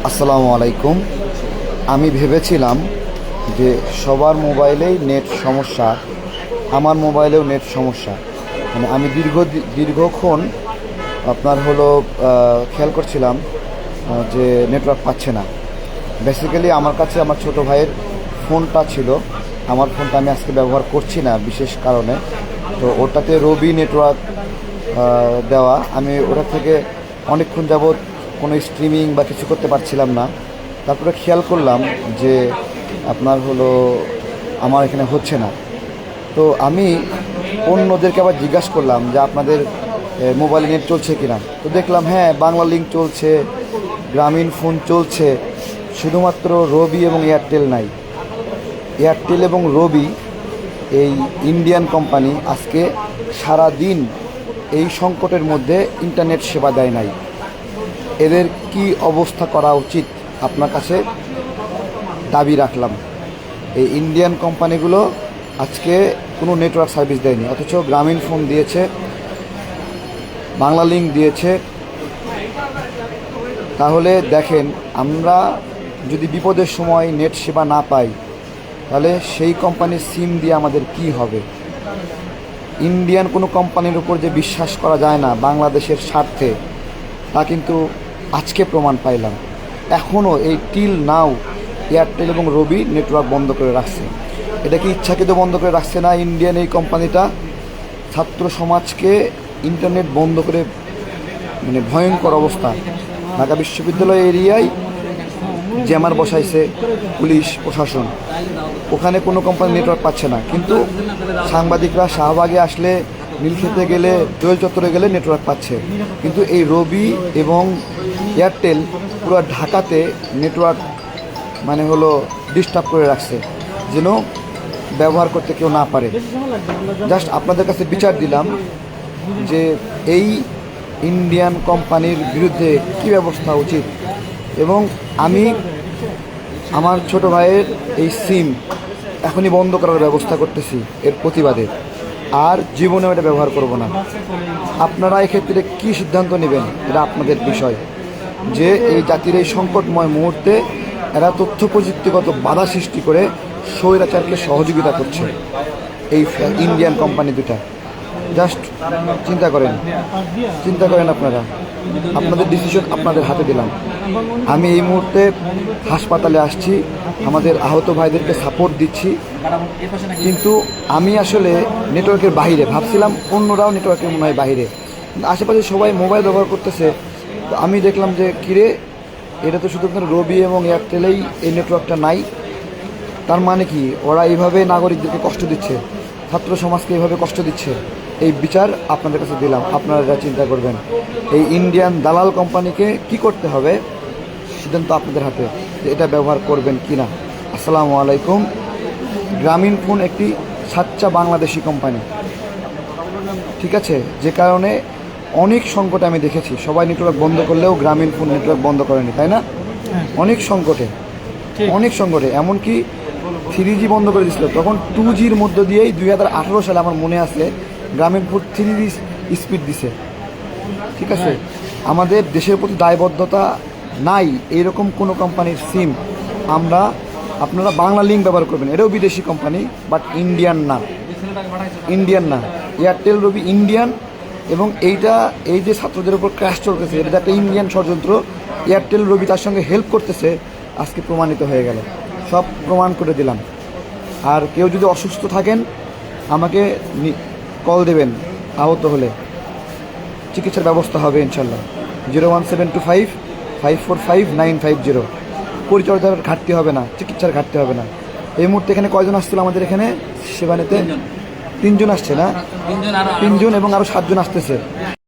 আসসালামু আলাইকুম। আমি ভেবেছিলাম যে সবার মোবাইলেই নেট সমস্যা, আমার মোবাইলেও নেট সমস্যা। মানে আমি দীর্ঘক্ষণ আপনার খেয়াল করছিলাম যে নেটওয়ার্ক পাচ্ছে না। বেসিক্যালি আমার কাছে আমার ছোটো ভাইয়ের ফোনটা ছিল, আমার ফোনটা আমি আজকে ব্যবহার করছি না বিশেষ কারণে। তো ওটাতে রবি নেটওয়ার্ক দেওয়া, আমি ওটা থেকে অনেকক্ষণ যাবৎ কোনো স্ট্রিমিং বা কিছু করতে পারছিলাম না। তারপরে খেয়াল করলাম যে আমার এখানে হচ্ছে না। তো আমি অন্যদেরকে আবার জিজ্ঞাসা করলাম যে আপনাদের মোবাইলে নেট চলছে কিনা। তো দেখলাম হ্যাঁ, বাংলা লিঙ্ক চলছে, গ্রামীণ ফোন চলছে, শুধুমাত্র রবি এবং এয়ারটেল নাই। এয়ারটেল এবং রবি এই ইন্ডিয়ান কোম্পানি আজকে সারা দিন এই সংকটের মধ্যে ইন্টারনেট সেবা দেয় নাই। এদের কি অবস্থা করা উচিত আপনার কাছে দাবি রাখলাম। এই ইন্ডিয়ান কোম্পানিগুলো আজকে কোনো নেটওয়ার্ক সার্ভিস দেয়নি, অথচ গ্রামীণ ফোন দিয়েছে, বাংলা লিঙ্ক দিয়েছে। তাহলে দেখেন, আমরা যদি বিপদের সময় নেট সেবা না পাই তাহলে সেই কোম্পানির সিম দিয়ে আমাদের কি হবে। ইন্ডিয়ান কোনো কোম্পানির উপর যে বিশ্বাস করা যায় না বাংলাদেশের স্বার্থে, তা কিন্তু আজকে প্রমাণ পাইলাম। এখনও এই টিল নাও এয়ারটেল এবং রবি নেটওয়ার্ক বন্ধ করে রাখছে। এটা কি ইচ্ছাকৃত বন্ধ করে রাখছে না ইন্ডিয়ান এই কোম্পানিটা? ছাত্র সমাজকে ইন্টারনেট বন্ধ করে ভয়ঙ্কর অবস্থা। ঢাকা বিশ্ববিদ্যালয় এরিয়ায় জ্যামার বসাইছে পুলিশ প্রশাসন, ওখানে কোনো কোম্পানি নেটওয়ার্ক পাচ্ছে না। কিন্তু সাংবাদিকরা শাহবাগে আসলে, নীলক্ষেতে গেলে, দোয়েল চত্বরে গেলে নেটওয়ার্ক পাচ্ছে। কিন্তু এই রবি এবং এয়ারটেল পুরো ঢাকাতে নেটওয়ার্ক ডিস্টার্ব করে রাখছে, যেন ব্যবহার করতে কেউ না পারে। জাস্ট আপনাদের কাছে বিচার দিলাম যে এই ইন্ডিয়ান কোম্পানির বিরুদ্ধে কী ব্যবস্থা উচিত। এবং আমি আমার ছোট ভাইয়ের এই সিম এখনই বন্ধ করার ব্যবস্থা করতেছি এর প্রতিবাদে। আর জীবনেও এটা ব্যবহার করব না। আপনারা এক্ষেত্রে কী সিদ্ধান্ত নেবেন এটা আপনাদের বিষয়। যে এই জাতির এই সংকটময় মুহূর্তে এরা তথ্য প্রযুক্তিগত বাধা সৃষ্টি করে স্বৈরাচারকে সহযোগিতা করছে এই ইন্ডিয়ান কোম্পানি দুটা। জাস্ট চিন্তা করেন আপনারা। আপনাদের ডিসিশন আপনাদের হাতে দিলাম। আমি এই মুহূর্তে হাসপাতালে আসছি, আমাদের আহত ভাইদেরকে সাপোর্ট দিচ্ছি। কিন্তু আমি আসলে নেটওয়ার্কের বাইরে ভাবছিলাম, অন্যরাও নেটওয়ার্কের মনে হয় বাইরে, আশেপাশে সবাই মোবাইল ব্যবহার করতেছে। তো আমি দেখলাম যে কিরে, এটা তো শুধুমাত্র রবি এবং এয়ারটেলেই এই নেটওয়ার্কটা নাই। তার মানে কি ওরা এইভাবে নাগরিকদেরকে কষ্ট দিচ্ছে, ছাত্র সমাজকে এইভাবে কষ্ট দিচ্ছে। এই বিচার আপনাদের কাছে দিলাম, আপনারা যা চিন্তা করবেন। এই ইন্ডিয়ান দালাল কোম্পানিকে কি করতে হবে সিদ্ধান্ত আপনাদের হাতে, যে এটা ব্যবহার করবেন কি না। আসসালামু আলাইকুম। গ্রামীণ ফোন একটি সাচ্চা বাংলাদেশি কোম্পানি, ঠিক আছে? যে কারণে অনেক সংকটে আমি দেখেছি সবাই নেটওয়ার্ক বন্ধ করলেও গ্রামীণ ফোন নেটওয়ার্ক বন্ধ করেনি, তাই না? অনেক সংকটে এমনকি 3G বন্ধ করে দিয়েছিল, তখন 2Gর মধ্য দিয়েই 2018 সালে আমার মনে আছে গ্রামীণ ফোন 3G স্পিড দিছে, ঠিক আছে? আমাদের দেশের প্রতি দায়বদ্ধতা নাই এইরকম কোনো কোম্পানির সিম আপনারা বাংলা লিঙ্ক ব্যবহার করবেন। এটাও বিদেশি কোম্পানি, বাট ইন্ডিয়ান না। এয়ারটেল রবি ইন্ডিয়ান, এবং এই যে ছাত্রদের উপর ক্র্যাশ চলতেছে, এটা একটা ইন্ডিয়ান ষড়যন্ত্র। এয়ারটেল রবি তার সঙ্গে হেল্প করতেছে, আজকে প্রমাণিত হয়ে গেল। সব প্রমাণ করে দিলাম। আর কেউ যদি অসুস্থ থাকেন আমাকে কল দেবেন, আহত হলে চিকিৎসার ব্যবস্থা হবে ইনশাল্লাহ। 01725545950। পরিচর্যার ঘাটতি হবে না, চিকিৎসার ঘাটতি হবে না। এই মুহূর্তে এখানে কয়জন আসছিল আমাদের এখানে সেবা নিতে? 3 জন আসছে না? 3 জন এবং আরও 7 জন আসতেছে।